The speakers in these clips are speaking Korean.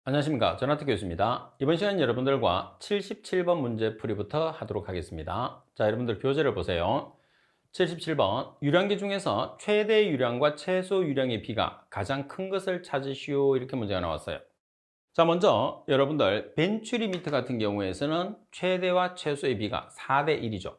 안녕하십니까. 전하태 교수입니다. 이번 시간 여러분들과 77번 문제 풀이부터 하도록 하겠습니다. 자, 여러분들 교재를 보세요. 77번 유량계 중에서 최대 유량과 최소 유량의 비가 가장 큰 것을 찾으시오. 이렇게 문제가 나왔어요. 자, 먼저 여러분들 벤츄 리미트 같은 경우에서는 최대와 최소의 비가 4대 1이죠.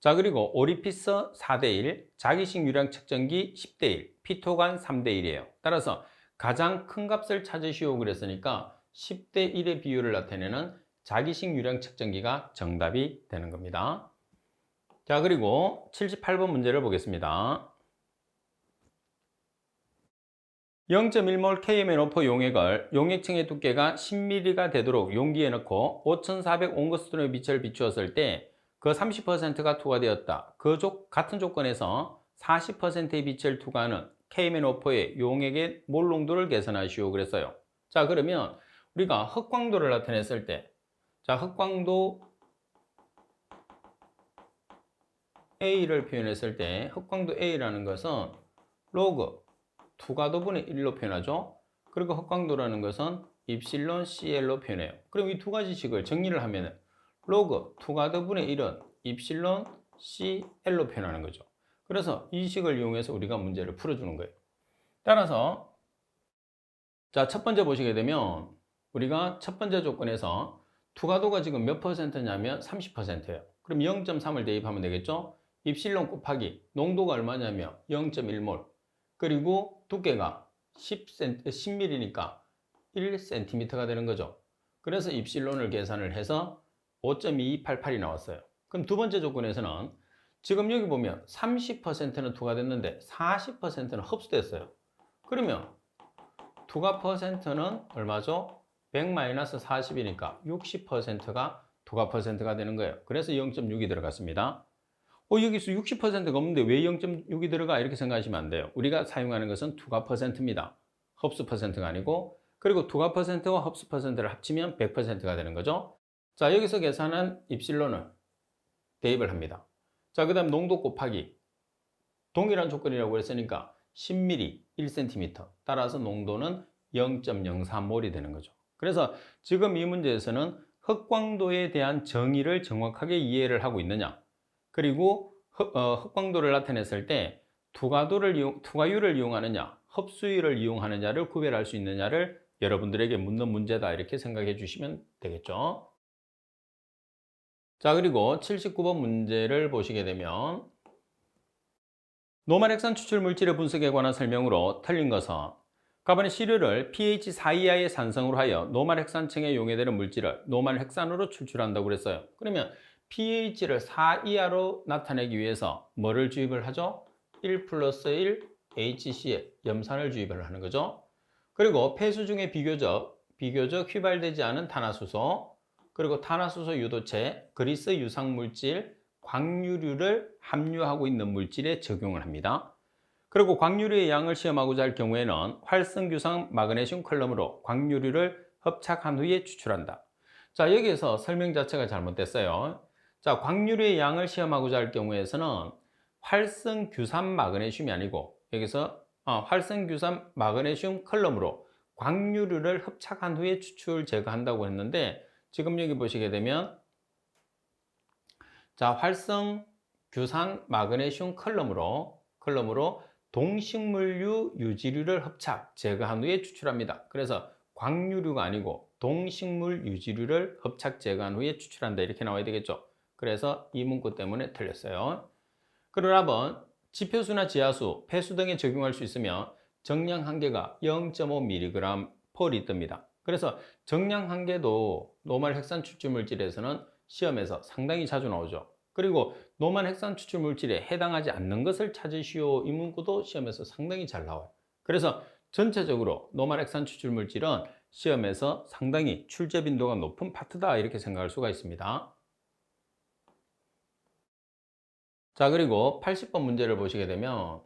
자, 그리고 오리피스 4대 1, 자기식 유량 측정기 10대 1, 피토간 3대 1이에요. 따라서 가장 큰 값을 찾으시오 그랬으니까 10대 1의 비율을 나타내는 자기식 유량 측정기가 정답이 되는 겁니다. 자, 그리고 78번 문제를 보겠습니다. 0.1몰 KMNO4 용액을 용액층의 두께가 10mm가 되도록 용기에 넣고 5400 온거스톤의 빛을 비추었을 때 그 30%가 투과되었다. 같은 조건에서 40%의 빛을 투과하는 KMNO4의 용액의 몰 농도를 계산하시오 그랬어요. 자, 그러면 우리가 흑광도를 나타냈을 때, 자, 흑광도 A를 표현했을 때 흑광도 A라는 것은 로그 투과도분의 1로 표현하죠. 그리고 흑광도라는 것은 입실론 CL로 표현해요. 그럼 이 두 가지 식을 정리를 하면 로그 투과도분의 1은 입실론 CL로 표현하는 거죠. 그래서 이 식을 이용해서 우리가 문제를 풀어주는 거예요. 따라서 자, 첫 번째 보시게 되면 우리가 첫 번째 조건에서 투과도가 지금 몇 퍼센트냐면 30%예요. 그럼 0.3을 대입하면 되겠죠? 입실론 곱하기 농도가 얼마냐면 0.1몰 그리고 두께가 10mm니까 1cm가 되는 거죠. 그래서 입실론을 계산을 해서 5.2288이 나왔어요. 그럼 두 번째 조건에서는 지금 여기 보면 30%는 투과됐는데 40%는 흡수됐어요. 그러면 투과 퍼센트는 얼마죠? 100-40이니까 60%가 투과 퍼센트가 되는 거예요. 그래서 0.6이 들어갔습니다. 여기서 60%가 없는데 왜 0.6이 들어가? 이렇게 생각하시면 안 돼요. 우리가 사용하는 것은 투과 퍼센트입니다. 흡수 퍼센트가 아니고, 그리고 투과 퍼센트와 흡수 퍼센트를 합치면 100%가 되는 거죠. 자, 여기서 계산한 입실론을 대입을 합니다. 자, 그 다음 농도 곱하기 동일한 조건이라고 했으니까 10ml 1cm 따라서 농도는 0.03몰이 되는 거죠. 그래서 지금 이 문제에서는 흑광도에 대한 정의를 정확하게 이해를 하고 있느냐, 그리고 흑광도를 나타냈을 때 투과율을 이용하느냐, 흡수율을 이용하느냐를 구별할 수 있느냐를 여러분들에게 묻는 문제다 이렇게 생각해 주시면 되겠죠. 자, 그리고 79번 문제를 보시게 되면 노말핵산 추출 물질의 분석에 관한 설명으로 틀린 것은 가번의 시료를 pH 4 이하의 산성으로 하여 노말핵산층에 용해되는 물질을 노말핵산으로 추출한다고 그랬어요. 그러면 pH를 4 이하로 나타내기 위해서 뭐를 주입을 하죠? 1 플러스 1 HCl 염산을 주입을 하는 거죠. 그리고 폐수 중에 비교적 휘발되지 않은 탄화수소, 그리고 탄화수소 유도체, 그리스 유상물질, 광유류를 함유하고 있는 물질에 적용을 합니다. 그리고 광유류의 양을 시험하고자 할 경우에는 활성규상 마그네슘 컬럼으로 광유류를 흡착한 후에 추출한다. 자, 여기에서 설명 자체가 잘못됐어요. 자, 광유류의 양을 시험하고자 할 경우에서는 활성규산 마그네슘이 아니고 여기서 활성규산 마그네슘 컬럼으로 광유류를 흡착한 후에 추출 제거한다고 했는데 지금 여기 보시게 되면 자, 활성규산 마그네슘 컬럼으로 동식물류 유지류를 흡착 제거한 후에 추출합니다. 그래서 광유류가 아니고 동식물 유지류를 흡착 제거한 후에 추출한다 이렇게 나와야 되겠죠. 그래서 이 문구 때문에 틀렸어요. 그러나 한번 지표수나 지하수, 폐수 등에 적용할 수 있으며 정량 한계가 0.5mg per 리터입니다. 그래서 정량 한계도 노말 핵산 추출 물질에서는 시험에서 상당히 자주 나오죠. 그리고 노말 핵산 추출 물질에 해당하지 않는 것을 찾으시오 이 문구도 시험에서 상당히 잘 나와요. 그래서 전체적으로 노말 핵산 추출 물질은 시험에서 상당히 출제 빈도가 높은 파트다 이렇게 생각할 수가 있습니다. 자, 그리고 80번 문제를 보시게 되면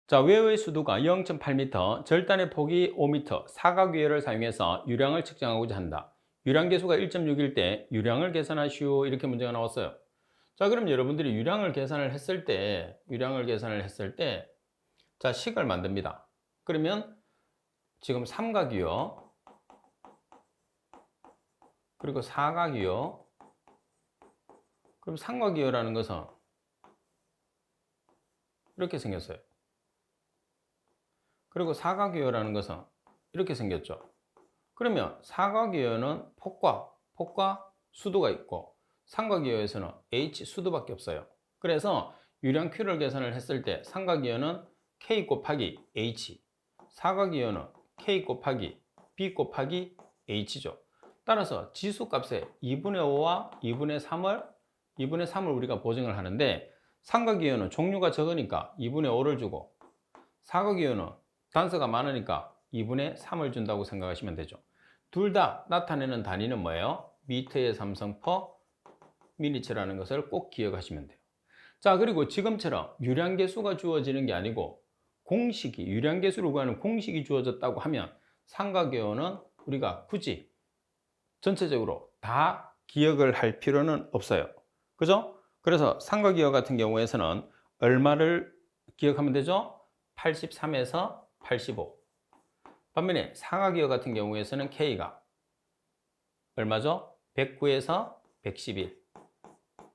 자, 외의 수도가 0.8m, 절단의 폭이 5m, 사각유혈을 사용해서 유량을 측정하고자 한다. 유량계수가 1.6일 때 유량을 계산하시오 이렇게 문제가 나왔어요. 자, 그럼 여러분들이 유량을 계산을 했을 때 자, 식을 만듭니다. 그러면 지금 삼각이요. 그리고 사각이요. 그럼 삼각이요라는 것은 이렇게 생겼어요. 그리고 사각이요라는 것은 이렇게 생겼죠. 그러면 사각이요는 폭과 수도가 있고 삼각이요에서는 H 수도밖에 없어요. 그래서 유량 Q를 계산을 했을 때 삼각이요는 K 곱하기 H, 사각이요는 K 곱하기 B 곱하기 H죠. 따라서 지수값에 2분의 5와 2분의 3을 우리가 보정을 하는데 삼각이요는 종류가 적으니까 2분의 5를 주고 사각이요는 단서가 많으니까 2분의 3을 준다고 생각하시면 되죠. 둘 다 나타내는 단위는 뭐예요? 미터의 삼성 퍼 미니처라는 것을 꼭 기억하시면 돼요. 자, 그리고 지금처럼 유량계수가 주어지는 게 아니고 유량계수를 구하는 공식이 주어졌다고 하면 삼각이요는 우리가 굳이 전체적으로 다 기억을 할 필요는 없어요. 그죠? 그래서 삼각이요 같은 경우에서는 얼마를 기억하면 되죠? 83에서 85. 반면에 사각이요 같은 경우에서는 K가 얼마죠? 109에서 111.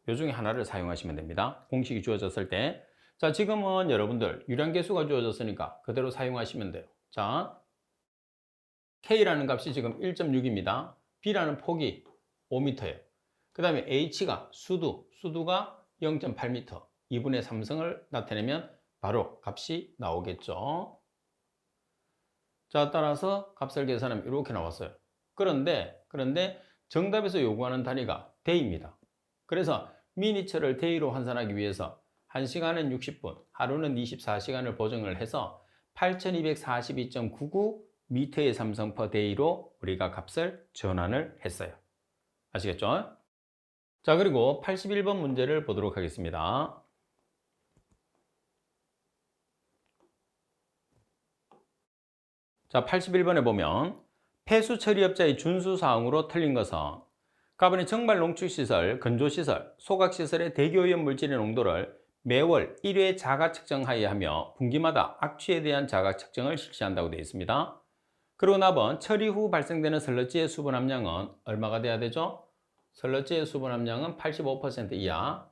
요 중에 하나를 사용하시면 됩니다. 공식이 주어졌을 때. 자, 지금은 여러분들 유량계수가 주어졌으니까 그대로 사용하시면 돼요. 자, K라는 값이 지금 1.6입니다. B라는 폭이 5m예요. 그 다음에 H가 수두가 0.8m, 2분의 3승을 나타내면 바로 값이 나오겠죠. 자, 따라서 값을 계산하면 이렇게 나왔어요. 그런데 정답에서 요구하는 단위가 day입니다. 그래서 미니처를 day로 환산하기 위해서 1시간은 60분, 하루는 24시간을 보정을 해서 8242.99 미터의 삼성 per day로 우리가 값을 전환을 했어요. 아시겠죠? 자, 그리고 81번 문제를 보도록 하겠습니다. 자, 81번에 보면 폐수 처리업자의 준수사항으로 틀린 것은 가번의 정발 농축시설, 건조시설, 소각시설의 대기오염 물질의 농도를 매월 1회 자가 측정하여야 하며 분기마다 악취에 대한 자가 측정을 실시한다고 되어 있습니다. 그리고 나번 처리 후 발생되는 슬러지의 수분 함량은 얼마가 돼야 되죠? 슬러지의 수분 함량은 85% 이하.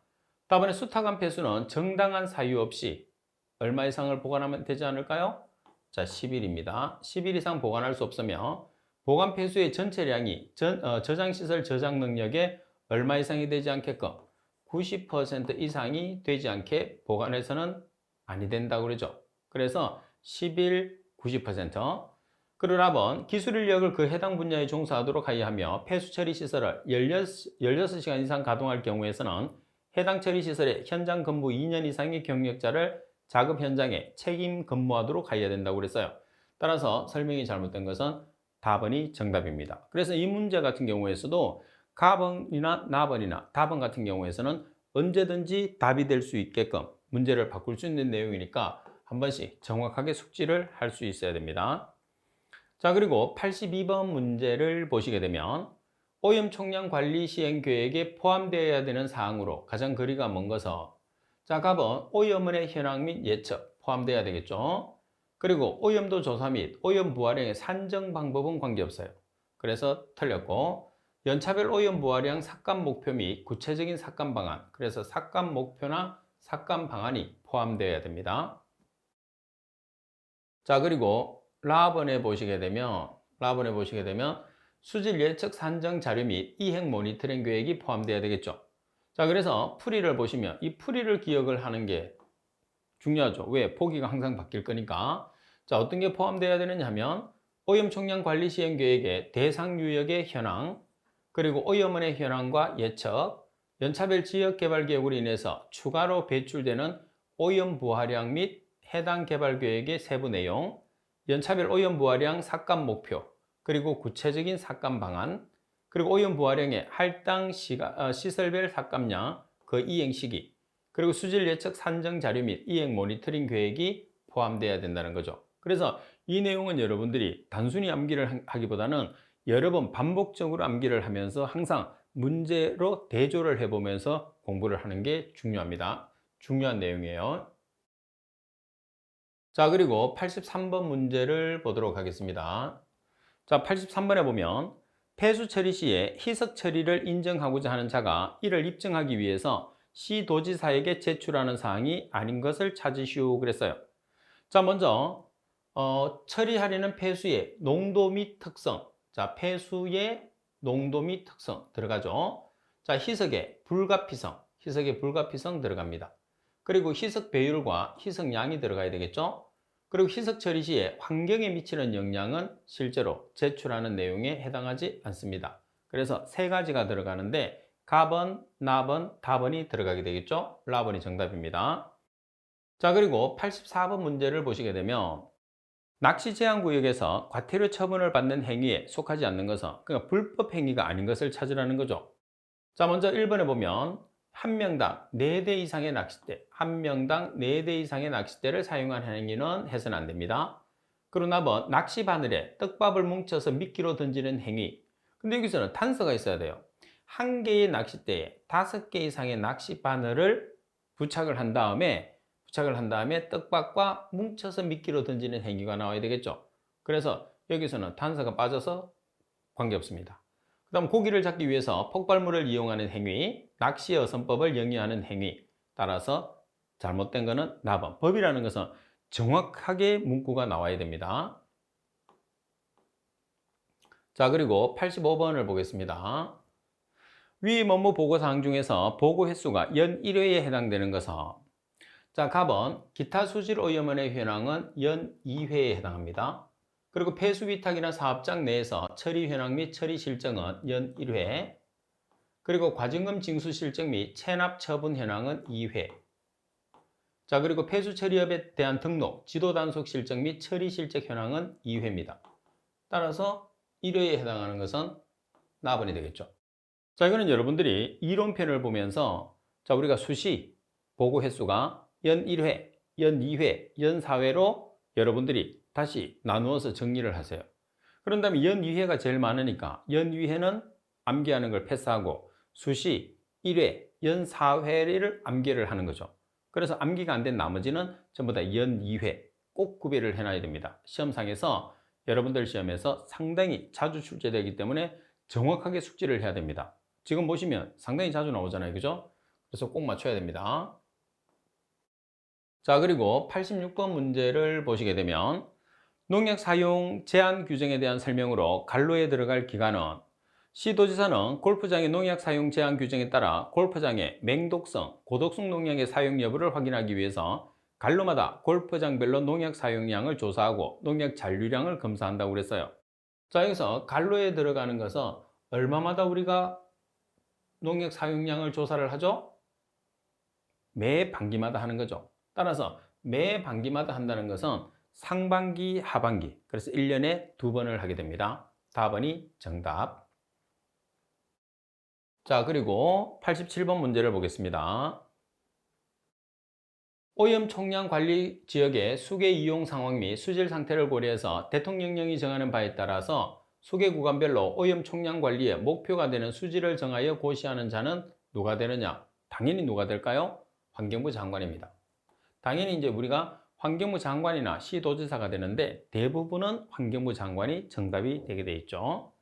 다번에 수타간 폐수는 정당한 사유 없이 얼마 이상을 보관하면 되지 않을까요? 자, 10일입니다. 10일 이상 보관할 수 없으며 보관 폐수의 전체량이 저장시설 저장 능력의 얼마 이상이 되지 않게끔 90% 이상이 되지 않게 보관해서는 아니 된다고 그러죠. 그래서 10일 90%. 그리고 4번 기술 인력을 그 해당 분야에 종사하도록 하여하며 폐수 처리 시설을 16시간 이상 가동할 경우에서는 해당 처리 시설의 현장 근무 2년 이상의 경력자를 작업 현장에 책임 근무하도록 하여야 된다고 그랬어요. 따라서 설명이 잘못된 것은 답번이 정답입니다. 그래서 이 문제 같은 경우에서도 가번이나 나번이나 답번 같은 경우에서는 언제든지 답이 될 수 있게끔 문제를 바꿀 수 있는 내용이니까 한 번씩 정확하게 숙지를 할 수 있어야 됩니다. 자, 그리고 82번 문제를 보시게 되면 오염 총량 관리 시행 계획에 포함되어야 되는 사항으로 가장 거리가 먼 것은 자, 답은 오염원의 현황 및 예측 포함되어야 되겠죠. 그리고 오염도 조사 및 오염 부하량의 산정 방법은 관계없어요. 그래서 틀렸고 연차별 오염 부하량 삭감 목표 및 구체적인 삭감 방안, 그래서 삭감 목표나 삭감 방안이 포함되어야 됩니다. 자, 그리고 라번에 보시게 되면 수질 예측 산정 자료 및 이행 모니터링 계획이 포함되어야 되겠죠. 자, 그래서 풀이를 보시면 이 풀이를 기억을 하는 게 중요하죠. 왜? 보기가 항상 바뀔 거니까. 자, 어떤 게 포함되어야 되느냐 하면 오염 총량 관리 시행 계획의 대상 유역의 현황, 그리고 오염원의 현황과 예측, 연차별 지역 개발 계획으로 인해서 추가로 배출되는 오염 부하량 및 해당 개발 계획의 세부 내용, 연차별 오염 부하량 삭감 목표, 그리고 구체적인 삭감 방안, 그리고 오염 부하량의 할당 시설별 삭감량, 그 이행 시기, 그리고 수질 예측 산정 자료 및 이행 모니터링 계획이 포함되어야 된다는 거죠. 그래서 이 내용은 여러분들이 단순히 암기를 하기보다는 여러 번 반복적으로 암기를 하면서 항상 문제로 대조를 해보면서 공부를 하는 게 중요합니다. 중요한 내용이에요. 자, 그리고 83번 문제를 보도록 하겠습니다. 자, 83번에 보면 폐수 처리 시에 희석 처리를 인정하고자 하는 자가 이를 입증하기 위해서 시도지사에게 제출하는 사항이 아닌 것을 찾으시오 그랬어요. 자, 먼저 처리하려는 폐수의 농도 및 특성. 자, 폐수의 농도 및 특성 들어가죠. 자, 희석의 불가피성 들어갑니다. 그리고 희석 배율과 희석량이 들어가야 되겠죠. 그리고 희석 처리 시에 환경에 미치는 영향은 실제로 제출하는 내용에 해당하지 않습니다. 그래서 세 가지가 들어가는데 갑은, 납은, 답은이 들어가게 되겠죠. 라번이 정답입니다. 자, 그리고 84번 문제를 보시게 되면 낚시 제한 구역에서 과태료 처분을 받는 행위에 속하지 않는 것은 그러니까 불법 행위가 아닌 것을 찾으라는 거죠. 자, 먼저 1번에 보면 한 명당 4대 이상의 낚싯대, 한 명당 4대 이상의 낚싯대를 사용한 행위는 해서는 안 됩니다. 그리고 4번 낚시 바늘에 떡밥을 뭉쳐서 미끼로 던지는 행위. 근데 여기서는 단서가 있어야 돼요. 한 개의 낚싯대에 5개 이상의 낚시 바늘을 부착을 한 다음에 떡밥과 뭉쳐서 미끼로 던지는 행위가 나와야 되겠죠. 그래서 여기서는 단서가 빠져서 관계없습니다. 그 다음 고기를 잡기 위해서 폭발물을 이용하는 행위, 낚시 어선법을 영위하는 행위. 따라서 잘못된 것은 나번. 법이라는 것은 정확하게 문구가 나와야 됩니다. 자, 그리고 85번을 보겠습니다. 위 업무 보고사항 중에서 보고 횟수가 연 1회에 해당되는 것은 자, 갑은 기타 수질 오염원의 현황은 연 2회에 해당합니다. 그리고 폐수 위탁이나 사업장 내에서 처리 현황 및 처리 실정은 연 1회. 그리고 과징금 징수 실정 및 체납 처분 현황은 2회. 자, 그리고 폐수 처리업에 대한 등록, 지도 단속 실정 및 처리 실적 현황은 2회입니다. 따라서 1회에 해당하는 것은 나번이 되겠죠. 자, 이거는 여러분들이 이론편을 보면서 자, 우리가 수시 보고 횟수가 연 1회, 연 2회, 연 4회로 여러분들이 다시 나누어서 정리를 하세요. 그런 다음에 연 2회가 제일 많으니까 연 2회는 암기하는 걸 패스하고 수시 1회, 연 4회를 암기를 하는 거죠. 그래서 암기가 안 된 나머지는 전부 다 연 2회 꼭 구별을 해놔야 됩니다. 시험상에서 여러분들 시험에서 상당히 자주 출제되기 때문에 정확하게 숙지를 해야 됩니다. 지금 보시면 상당히 자주 나오잖아요. 그죠? 그래서 꼭 맞춰야 됩니다. 자, 그리고 86번 문제를 보시게 되면 농약 사용 제한 규정에 대한 설명으로 갈로에 들어갈 기간은 시도지사는 골프장의 농약 사용 제한 규정에 따라 골프장의 맹독성, 고독성 농약의 사용 여부를 확인하기 위해서 갈로마다 골프장별로 농약 사용량을 조사하고 농약 잔류량을 검사한다고 그랬어요. 자, 여기서 갈로에 들어가는 것은 얼마마다 우리가 농약 사용량을 조사를 하죠? 매 반기마다 하는 거죠. 따라서 매 반기마다 한다는 것은 상반기, 하반기. 그래서 1년에 2번을 하게 됩니다. 4번이 정답. 자, 그리고 87번 문제를 보겠습니다. 오염 총량 관리 지역의 수계 이용 상황 및 수질 상태를 고려해서 대통령령이 정하는 바에 따라서 수계 구간별로 오염 총량 관리의 목표가 되는 수질을 정하여 고시하는 자는 누가 되느냐? 당연히 누가 될까요? 환경부 장관입니다. 당연히 이제 우리가 환경부 장관이나 시도지사가 되는데 대부분은 환경부 장관이 정답이 되게 돼 있죠.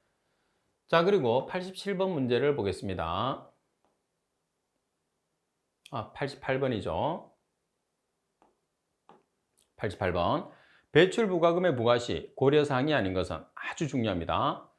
자, 그리고 87번 문제를 보겠습니다. 88번이죠. 88번. 배출 부과금의 부과 시 고려사항이 아닌 것은 아주 중요합니다.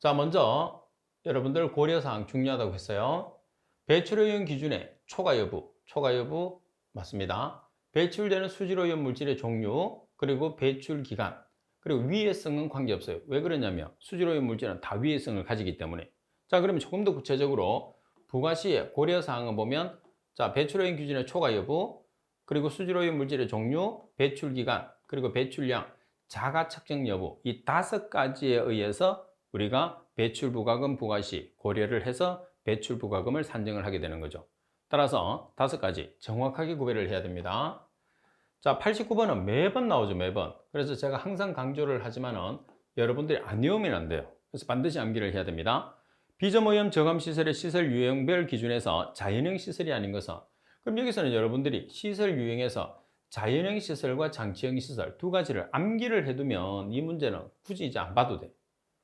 자, 먼저 여러분들 고려사항 중요하다고 했어요. 배출오염 기준의 초과 여부 맞습니다. 배출되는 수질오염 물질의 종류, 그리고 배출 기간, 그리고 위해성은 관계없어요. 왜 그러냐면 수질오염 물질은 다 위해성을 가지기 때문에. 자, 그러면 조금 더 구체적으로 부과 시에 고려사항을 보면 자, 배출오염 기준의 초과 여부, 그리고 수질오염 물질의 종류, 배출 기간, 그리고 배출량, 자가 측정 여부 이 5가지에 의해서 우리가 배출 부과금 부과 시 고려를 해서 배출 부과금을 산정을 하게 되는 거죠. 따라서 5가지 정확하게 구별을 해야 됩니다. 자, 89번은 매번 나오죠, 매번. 그래서 제가 항상 강조를 하지만은 여러분들이 안 외우면 안 돼요. 그래서 반드시 암기를 해야 됩니다. 비점오염 저감시설의 시설 유형별 기준에서 자연형 시설이 아닌 것은 그럼 여기서는 여러분들이 시설 유형에서 자연형 시설과 장치형 시설 두 가지를 암기를 해두면 이 문제는 굳이 이제 안 봐도 돼.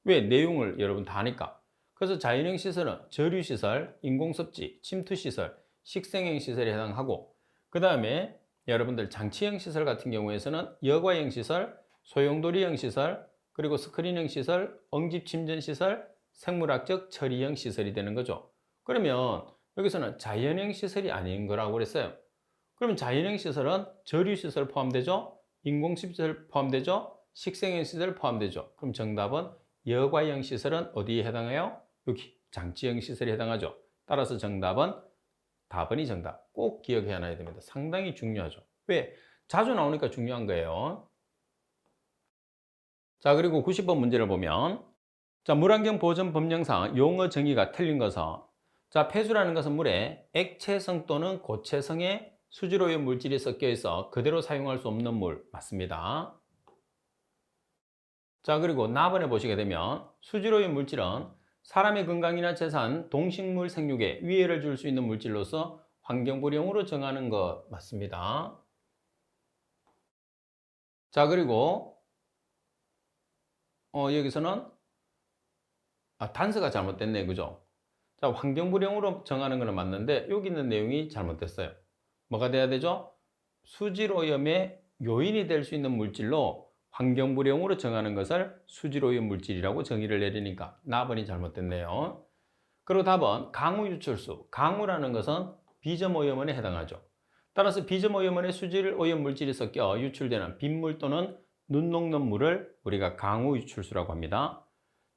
왜? 내용을 여러분 다 아니까. 그래서 자연형 시설은 저류시설, 인공섭지, 침투시설, 식생형 시설에 해당하고, 그 다음에 여러분들 장치형 시설 같은 경우에서는 여과형 시설, 소용돌이형 시설, 그리고 스크린형 시설, 응집 침전 시설, 생물학적 처리형 시설이 되는 거죠. 그러면 여기서는 자연형 시설이 아닌 거라고 그랬어요. 그러면 자연형 시설은 저류시설 포함되죠? 인공시설 포함되죠? 식생형 시설 포함되죠? 그럼 정답은 여과형 시설은 어디에 해당해요? 여기 장치형 시설에 해당하죠. 따라서 정답은 답은이 정답. 꼭 기억해 놔야 됩니다. 상당히 중요하죠. 왜? 자주 나오니까 중요한 거예요. 자, 그리고 90번 문제를 보면, 자, 물환경 보전 법령상 용어 정의가 틀린 것은, 자, 폐수라는 것은 물에 액체성 또는 고체성의 수질오염 물질이 섞여 있어 그대로 사용할 수 없는 물. 맞습니다. 자, 그리고 나번에 보시게 되면 수질오염 물질은 사람의 건강이나 재산, 동식물 생육에 위해를 줄 수 있는 물질로서 환경부령으로 정하는 것. 맞습니다. 자, 그리고 여기서는 단서가 잘못됐네, 그죠? 자, 환경부령으로 정하는 것은 맞는데 여기 있는 내용이 잘못됐어요. 뭐가 돼야 되죠? 수질오염의 요인이 될 수 있는 물질로 환경부령으로 정하는 것을 수질오염 물질이라고 정의를 내리니까 나번이 잘못됐네요. 그리고 답은 강우유출수. 강우라는 것은 비점오염원에 해당하죠. 따라서 비점오염원에 수질오염 물질이 섞여 유출되는 빗물 또는 눈 녹는 물을 우리가 강우유출수라고 합니다.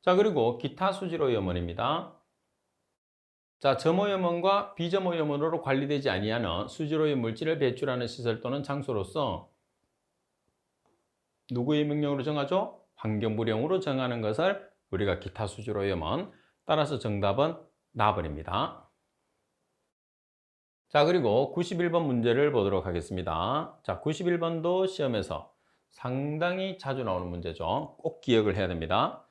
자, 그리고 기타 수질오염원입니다. 자, 점오염원과 비점오염원으로 관리되지 아니하는 수질오염 물질을 배출하는 시설 또는 장소로서 누구의 명령으로 정하죠? 환경부령으로 정하는 것을 우리가 기타 수질오염원. 따라서 정답은 나번입니다. 자, 그리고 91번 문제를 보도록 하겠습니다. 자, 91번도 시험에서 상당히 자주 나오는 문제죠. 꼭 기억을 해야 됩니다.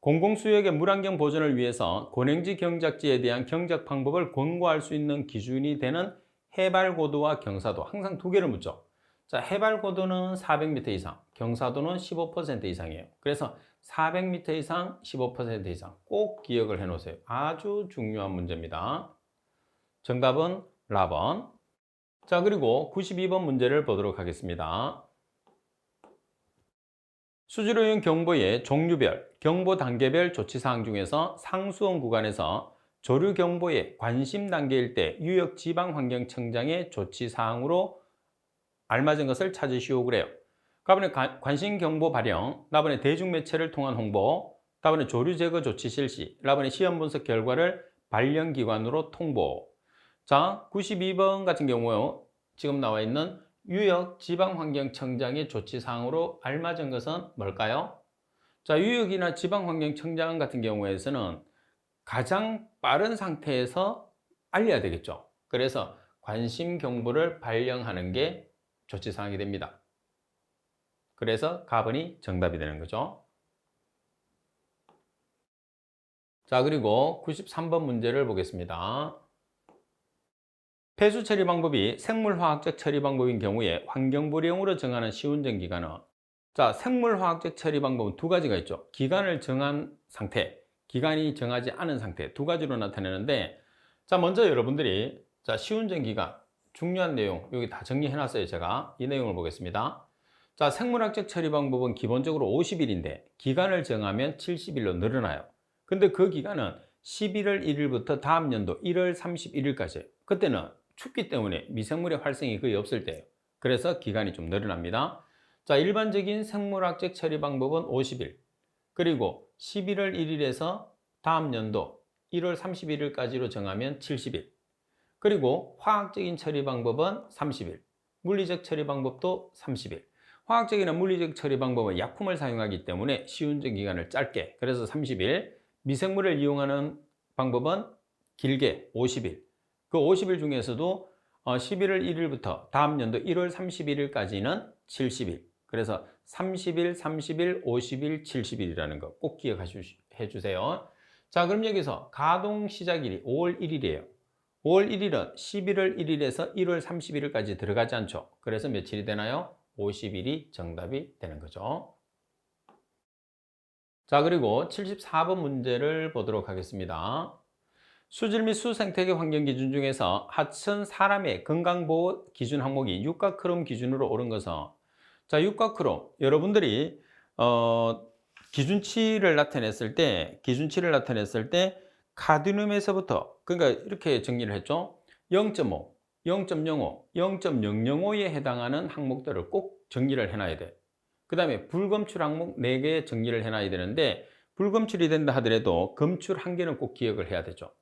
공공수역의 물환경 보존을 위해서 고냉지 경작지에 대한 경작 방법을 권고할 수 있는 기준이 되는 해발고도와 경사도. 항상 두 개를 묻죠. 자, 해발고도는 400m 이상, 경사도는 15% 이상이에요. 그래서 400m 이상, 15% 이상 꼭 기억을 해 놓으세요. 아주 중요한 문제입니다. 정답은 라번. 자, 그리고 92번 문제를 보도록 하겠습니다. 수질오염 경보의 종류별, 경보 단계별 조치사항 중에서 상수원 구간에서 조류 경보의 관심 단계일 때 유역지방환경청장의 조치사항으로 알맞은 것을 찾으시오 그래요. 다번에 관심 경보 발령, 다번에 대중매체를 통한 홍보, 다번에 조류 제거 조치 실시, 다번에 시험 분석 결과를 발령기관으로 통보. 자, 92번 같은 경우 지금 나와 있는 유역지방환경청장의 조치사항으로 알맞은 것은 뭘까요? 자, 유역이나 지방환경청장 같은 경우에서는 가장 빠른 상태에서 알려야 되겠죠. 그래서 관심 경보를 발령하는 게 조치사항이 됩니다. 그래서 가번이 정답이 되는 거죠. 자, 그리고 93번 문제를 보겠습니다. 폐수 처리 방법이 생물화학적 처리 방법인 경우에 환경부령으로 정하는 시운전 기간은, 자, 생물화학적 처리 방법은 두 가지가 있죠. 기간을 정한 상태, 기간이 정하지 않은 상태, 두 가지로 나타내는데, 자, 먼저 여러분들이 자, 시운전 기간 중요한 내용 여기 다 정리해 놨어요. 제가 이 내용을 보겠습니다. 자, 생물학적 처리 방법은 기본적으로 50일인데 기간을 정하면 70일로 늘어나요. 근데 그 기간은 11월 1일부터 다음 연도 1월 31일까지예요. 그때는 춥기 때문에 미생물의 활성이 거의 없을 때예요. 그래서 기간이 좀 늘어납니다. 자, 일반적인 생물학적 처리 방법은 50일, 그리고 11월 1일에서 다음 연도 1월 31일까지로 정하면 70일, 그리고 화학적인 처리 방법은 30일, 물리적 처리 방법도 30일. 화학적이나 물리적 처리 방법은 약품을 사용하기 때문에 시운전 기간을 짧게, 그래서 30일, 미생물을 이용하는 방법은 길게 50일. 그 50일 중에서도 11월 1일부터 다음 연도 1월 31일까지는 70일. 그래서 30일, 30일, 50일, 70일이라는 거 꼭 기억해 주세요. 자, 그럼 여기서 가동 시작일이 5월 1일이에요. 5월 1일은 11월 1일에서 1월 31일까지 들어가지 않죠. 그래서 며칠이 되나요? 50일이 정답이 되는 거죠. 자, 그리고 74번 문제를 보도록 하겠습니다. 수질 및 수생태계 환경 기준 중에서 하천 사람의 건강보호 기준 항목이 육가크롬 기준으로 옳은 것은, 자, 육가크롬 여러분들이 기준치를 나타냈을 때 카드뮴에서부터, 그러니까 이렇게 정리를 했죠. 0.5, 0.05, 0.005에 해당하는 항목들을 꼭 정리를 해놔야 돼. 그 다음에 불검출 항목 4개 정리를 해놔야 되는데, 불검출이 된다 하더라도 검출 1개는 꼭 기억을 해야 되죠.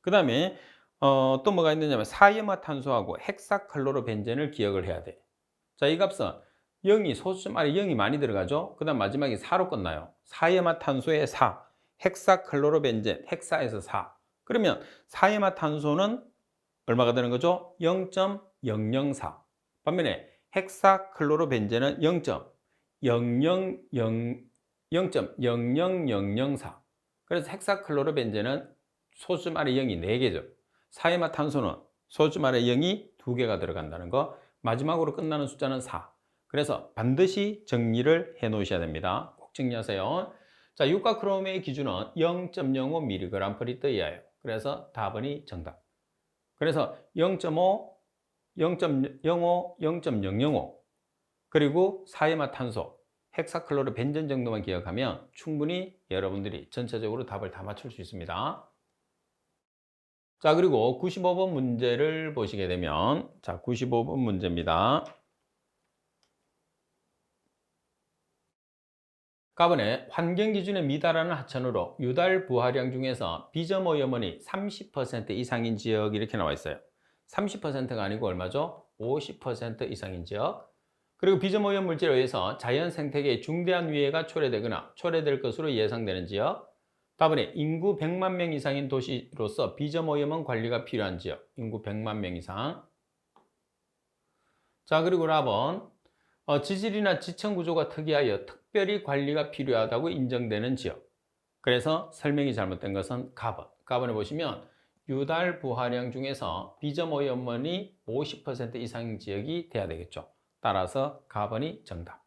그 다음에 또 뭐가 있느냐면 사이화탄소하고 헥사클로로벤젠을 기억을 해야 돼. 자, 이 값은 0이 소수점 아래 0이 많이 들어가죠. 그 다음 마지막에 4로 끝나요. 사이화탄소의 4, 헥사클로로벤젠, 헥사에서 4. 그러면 사이화탄소는 얼마가 되는 거죠? 0.004. 반면에 헥사클로로벤젠은 0.0004. 그래서 헥사클로로벤젠은 소수점 아래 0이 4개죠. 사이화탄소는 소수점 아래 0이 2개가 들어간다는 거. 마지막으로 끝나는 숫자는 4. 그래서 반드시 정리를 해 놓으셔야 됩니다. 꼭 정리하세요. 자, 육가크롬의 기준은 0.05mg/L 이하예요. 그래서 답은이 정답. 그래서 0.5, 0.05, 0.005 그리고 사이화탄소, 헥사클로로벤젠 정도만 기억하면 충분히 여러분들이 전체적으로 답을 다 맞출 수 있습니다. 자, 그리고 95번 문제를 보시게 되면, 자, 95번 문제입니다. 가번에 환경기준에 미달하는 하천으로 유달 부하량 중에서 비점오염원이 30% 이상인 지역, 이렇게 나와 있어요. 30%가 아니고 얼마죠? 50% 이상인 지역. 그리고 비점오염 물질에 의해서 자연 생태계에 중대한 위해가 초래되거나 초래될 것으로 예상되는 지역. 답은에 인구 100만 명 이상인 도시로서 비점오염원 관리가 필요한 지역. 인구 100만 명 이상. 자, 그리고 라번, 지질이나 지층 구조가 특이하여 특별히 관리가 필요하다고 인정되는 지역. 그래서 설명이 잘못된 것은 가번. 가번에 보시면 유달 부하량 중에서 비점오염원이 50% 이상 지역이 돼야 되겠죠. 따라서 가번이 정답.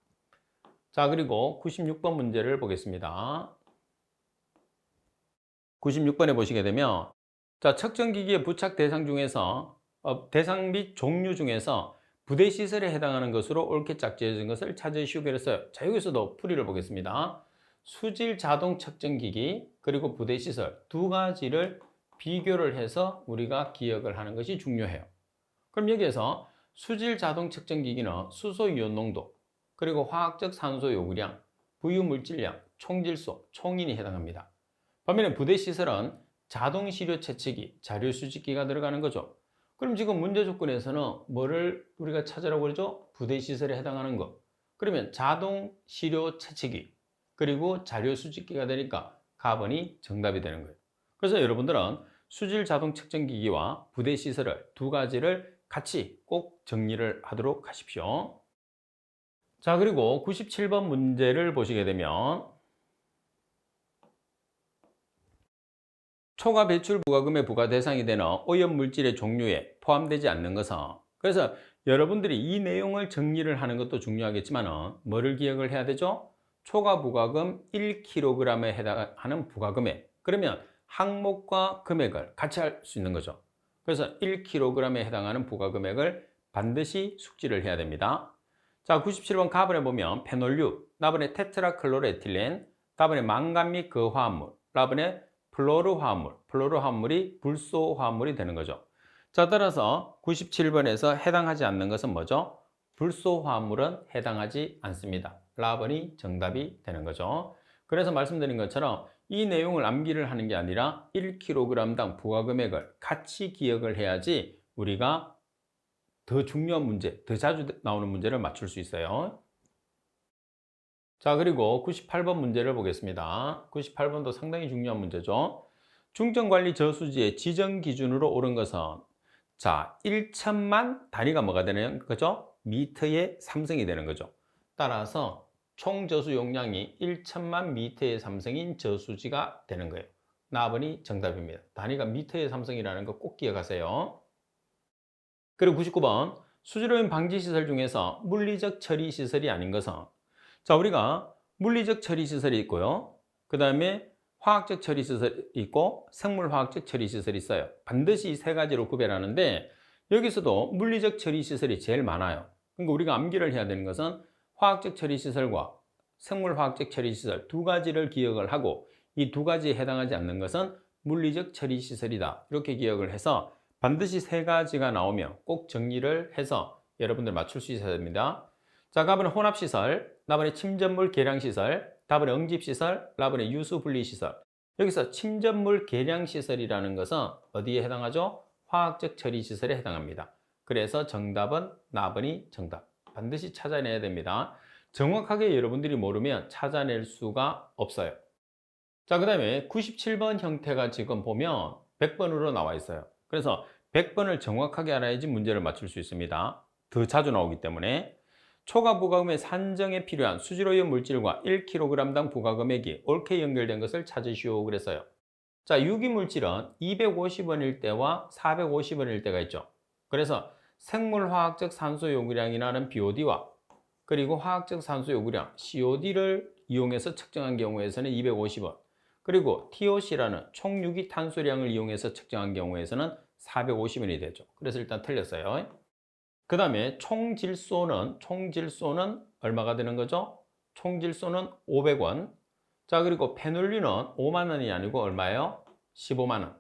자, 그리고 96번 문제를 보겠습니다. 96번에 보시게 되면, 자, 측정기기의 부착 대상 중에서 대상 및 종류 중에서 부대 시설에 해당하는 것으로 옳게 짝지어진 것을 찾으시오 그랬어요. 자, 여기서도 풀이를 보겠습니다. 수질 자동 측정기기 그리고 부대 시설 두 가지를 비교를 해서 우리가 기억을 하는 것이 중요해요. 그럼 여기에서 수질 자동 측정기기는 수소 이온 농도, 그리고 화학적 산소 요구량, 부유 물질량, 총질소, 총인이 해당합니다. 반면에 부대 시설은 자동 시료 채취기, 자료 수집기가 들어가는 거죠. 그럼 지금 문제 조건에서는 뭐를 우리가 찾으라고 그러죠? 부대 시설에 해당하는 거. 그러면 자동 시료 채취기 그리고 자료 수집기가 되니까 가번이 정답이 되는 거예요. 그래서 여러분들은 수질 자동 측정기기와 부대 시설을 두 가지를 같이 꼭 정리를 하도록 하십시오. 자, 그리고 97번 문제를 보시게 되면, 초과 배출 부과금의 부과 대상이 되는 오염 물질의 종류에 포함되지 않는 것은, 그래서 여러분들이 이 내용을 정리를 하는 것도 중요하겠지만 뭐를 기억을 해야 되죠? 초과 부과금 1kg에 해당하는 부과금액. 그러면 항목과 금액을 같이 할 수 있는 거죠. 그래서 1kg에 해당하는 부과금액을 반드시 숙지를 해야 됩니다. 자, 97번 가번에 보면 페놀류, 나번에 테트라클로로에틸렌, 다번에 망간 및 거화합물, 라번에 플로르화합물이 불소화합물이 되는 거죠. 자, 따라서 97번에서 해당하지 않는 것은 뭐죠? 불소화합물은 해당하지 않습니다. 라번이 정답이 되는 거죠. 그래서 말씀드린 것처럼 이 내용을 암기를 하는 게 아니라 1kg당 부과금액을 같이 기억을 해야지 우리가 더 중요한 문제, 더 자주 나오는 문제를 맞출 수 있어요. 자, 그리고 98번 문제를 보겠습니다. 98번도 상당히 중요한 문제죠. 중점관리 저수지의 지정 기준으로 옳은 것은, 자, 1천만 단위가 뭐가 되는 거죠? 미터의 삼성이 되는 거죠. 따라서 총 저수 용량이 1천만 미터의 삼성인 저수지가 되는 거예요. 나번이 정답입니다. 단위가 미터의 삼성이라는 거 꼭 기억하세요. 그리고 99번 수질오염 방지 시설 중에서 물리적 처리 시설이 아닌 것은, 자, 우리가 물리적 처리 시설이 있고요. 그 다음에 화학적 처리 시설이 있고 생물화학적 처리 시설이 있어요. 반드시 이 세 가지로 구별하는데 여기서도 물리적 처리 시설이 제일 많아요. 그러니까 우리가 암기를 해야 되는 것은 화학적 처리 시설과 생물화학적 처리 시설 두 가지를 기억을 하고 이 두 가지에 해당하지 않는 것은 물리적 처리 시설이다. 이렇게 기억을 해서 반드시 세 가지가 나오면 꼭 정리를 해서 여러분들 맞출 수 있어야 됩니다. 자, 가번은 혼합시설, 나번에 침전물 계량시설, 다번에 응집시설, 나번에 유수분리시설. 여기서 침전물 계량시설이라는 것은 어디에 해당하죠? 화학적 처리시설에 해당합니다. 그래서 정답은 나번이 정답. 반드시 찾아내야 됩니다. 정확하게 여러분들이 모르면 찾아낼 수가 없어요. 자, 그 다음에 97번 형태가 지금 보면 100번으로 나와 있어요. 그래서 100번을 정확하게 알아야지 문제를 맞출 수 있습니다. 더 자주 나오기 때문에. 초과 부가금의 산정에 필요한 수질오염 물질과 1kg당 부가금액이 옳게 연결된 것을 찾으시오 그랬어요. 자, 유기물질은 250원일 때와 450원일 때가 있죠. 그래서 생물화학적 산소 요구량이라는 BOD와 그리고 화학적 산소 요구량 COD를 이용해서 측정한 경우에서는 250원, 그리고 TOC라는 총유기 탄소량을 이용해서 측정한 경우에서는 450원이 되죠. 그래서 일단 틀렸어요. 그 다음에 총질소는 얼마가 되는 거죠? 총질소는 500원. 자, 그리고 페놀류는 5만 원이 아니고 얼마예요? 15만 원.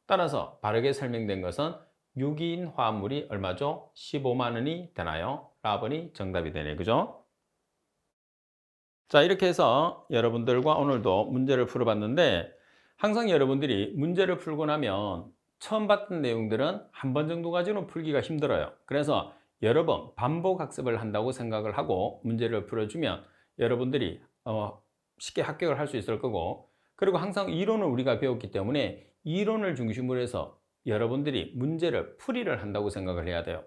따라서 바르게 설명된 것은 유기인 화합물이 얼마죠? 15만 원이 되나요? 라번이 정답이 되네. 그죠? 자, 이렇게 해서 여러분들과 오늘도 문제를 풀어봤는데 항상 여러분들이 문제를 풀고 나면 처음 봤던 내용들은 한 번 정도 가지고는 풀기가 힘들어요. 그래서 여러 번 반복 학습을 한다고 생각을 하고 문제를 풀어주면 여러분들이 쉽게 합격을 할 수 있을 거고, 그리고 항상 이론을 우리가 배웠기 때문에 이론을 중심으로 해서 여러분들이 문제를 풀이를 한다고 생각을 해야 돼요.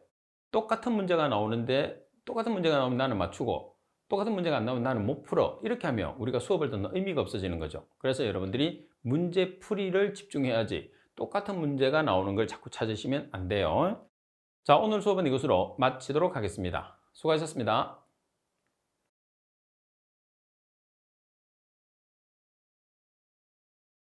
똑같은 문제가 나오는데 똑같은 문제가 나오면 나는 맞추고 똑같은 문제가 안 나오면 나는 못 풀어. 이렇게 하면 우리가 수업을 듣는 의미가 없어지는 거죠. 그래서 여러분들이 문제 풀이를 집중해야지 똑같은 문제가 나오는 걸 자꾸 찾으시면 안 돼요. 자, 오늘 수업은 이것으로 마치도록 하겠습니다. 수고하셨습니다.